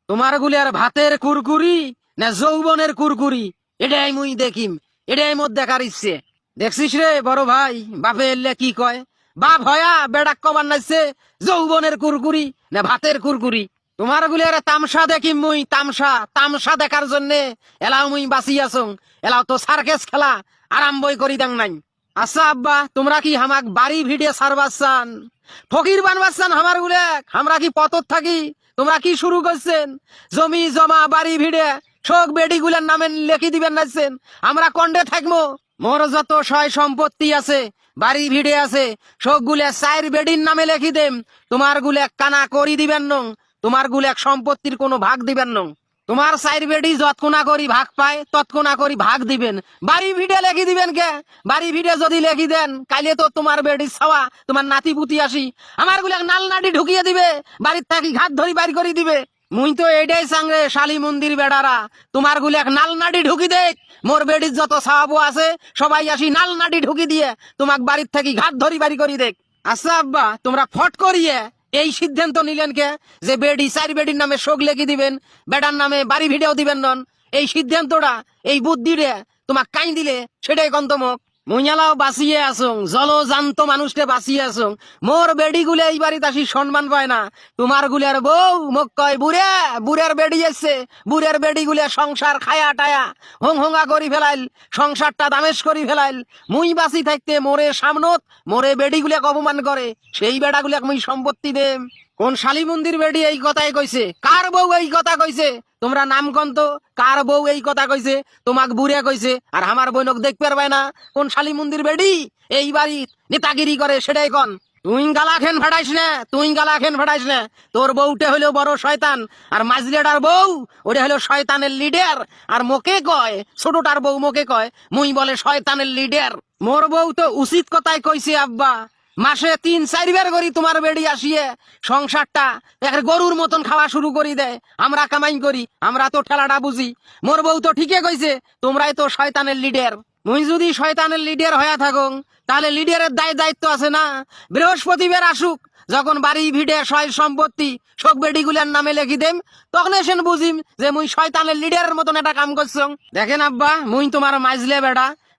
তোমার গুলিয়ার ভাতের কুরকুরি না যৌবনের কুরকুরি, এটাই মুই দেখিম। এটাই মোর দেখার ইচ্ছে। দেখছিস রে বড় ভাই, বাপে এলে কি কয়? বাপ হয়া বেড়াক কমান নাইছে যৌবনের কুরকুরি না ভাতের কুরকুরি। তোমার গুলিয়ার তামসা দেখিম মুই, তামসা তামসা দেখার জন্য এলাও মুই বাঁচি আছং। এলাও তো সার্কেস খেলা আরম্ভই করি দেন নাই। আচ্ছা আব্বা, তোমরা কি হামাক বাড়ি ভিড়ে সারবাচ্ছান, ফকির বানবাচ্ছান হামার গুলে? আমরা কি পতত থাকি? তোমরা কি শুরু করছেন? জমি জমা বাড়ি ভিড়ে শোক বেডি গুলার নামে লেখি দিবেন নাইছেন? আমরা কন্ডে থাকবো? মোর যত সয় সম্পত্তি আছে, বাড়ি ভিড়ে আছে, শোক গুলে চাইর বেডির নামে লেখি দেম। তোমার গুলে কানা করি দিবেন নং, তোমার গুলে সম্পত্তির কোনো ভাগ দিবেন নং। তোমার চাইর বেডি যৎক্ষণা করি ভাগ পায় তৎক্ষণা করি ভাগ দিবেন। বাড়ি ভিড়ে লেখি দিবেন কে? বাড়ি ভিড়ে যদি লেখি দেন, কাইলে তো তোমার বেডি ছাওয়া তোমার নাতি পুতি আসি আমার গুলা নাল নাটি ঢুকিয়ে দিবে, বাড়ির থাকি ঘাট ধরি বাইর করে দিবে। মুই তো এটাই চাংরে শালি মন্দির বেড়ারা, তোমার গুলা নাল নাটি ঢুকি দেখ। মোর বেডির যত ছাওয়াবো আছে সবাই আসি নাল নাটি ঢুকি দিয়ে তোমাক বাড়ির থাকি ঘাট ধরি বাড়ি করি দেখ। আচ্ছা আব্বা, তোমরা ফট করিয়ে এই সিদ্ধান্ত নিলেন কে যে বেডি চারি বেডির নামে শোক লেখি দিবেন, বেডার নামে বাড়ি ভিডিও দিবেন নন? এই সিদ্ধান্তটা, এই বুদ্ধিরে তোমাক কাই দিলে সেটাই কন্তমক। মুইয়ালাও বাঁচিয়ে আসং, জলজান্ত মানুষকে বাঁচিয়ে আসং। মোর বেডি গুলে এই বাড়িতে আসি সম্মান পায় না। তোমার গুলের বউ মোক কয় বুড়ে, বুড়ের বেডি এসছে, বুড়ের বেডি গুলে সংসার খায়া টায়া হং হঙ্গা করি ফেলাইল, সংসারটা দামেশ করি ফেলাইল। মুই বাঁচি থাকতে মোরে সামনত মোরে বেডি গুলে অপমান করে, সেই বেড়া গুলে মুই সম্পত্তি দেম? কোন শালি মন্দির বেডি এই কথাই কইছে? কার বউ এই কথা কইছে? তোমরা নাম কন্ত, কার বউ এই কথা কইছে? তোমাক বুড়ে কইছে আর আমার বইনক দেখতে পারবাই না? কোন শালি মন্দির বেডি এই বাড়ি নেতাগিরি করে সেটাই কন। তুই গালা খেন ফাটাইস না, তুই গালা খেন ফাটাইস না। তোর বউটা হলো বড় শয়তান, আর মাঝলেটার বউ ওটা হলো শয়তানের লিডার। আর মোকে কয়, ছোটটার বউ মোকে কয় মুই বলে শয়তানের লিডার। মোর বউ তো উচিত কথাই কইছে আব্বা। মাসে 3-4 বার করি তোমার বেড়ি আসিয়ে সংসারটা এক গরুর মতন খাওয়া শুরু করি দেয়। আমরা কামাই করি, আমরা তো ঠেলাটা বুঝি। মোর বউ তো ঠিকই কইছে, তোমরাই তো শয়তানের লিডার। মুই যদি শয়তানের লিডার হয়ে থাকুন, তাহলে লিডারের দায়িত্ব আছে না? বৃহস্পতিবার আসুক, যখন বাড়ি ভিড়ে সয় সম্পত্তি শোক বেডি গুলার নামে লেখি দেম, তখন এসেন বুঝিম যে মুই শয়তানের লিডারের মতন একটা কাম করছং। দেখেন আব্বা, মুই তোমার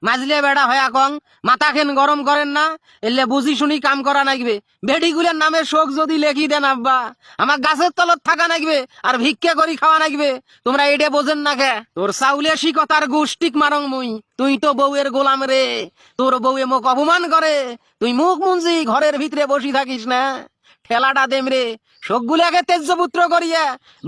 মাঝলে বেড়া হয়া কং, মাথা খেন গরম করেন না। এলে বুঝি শুনি কাম করা নাগবে। বেডি গুলার নামে শোক যদি লেখি দেন আব্বা, আমার গাছের তলত থাকা নাগবে আর ভিক্ষা করি খাওয়া নাগবে। তোমরা এটা বোঝেন না খে? তোর চাউলে শিকতার গোষ্ঠিক মারং মুই। তুই তো বউয়ের গোলাম রে, তোর বউয়ে মোক অপমান করে, তুই মুখ মুঞ্জি ঘরের ভিতরে বসি থাকিস না। ঠেলাটা দেম রে, শোক গুলাকে তেজ্যপুত্র করিয়া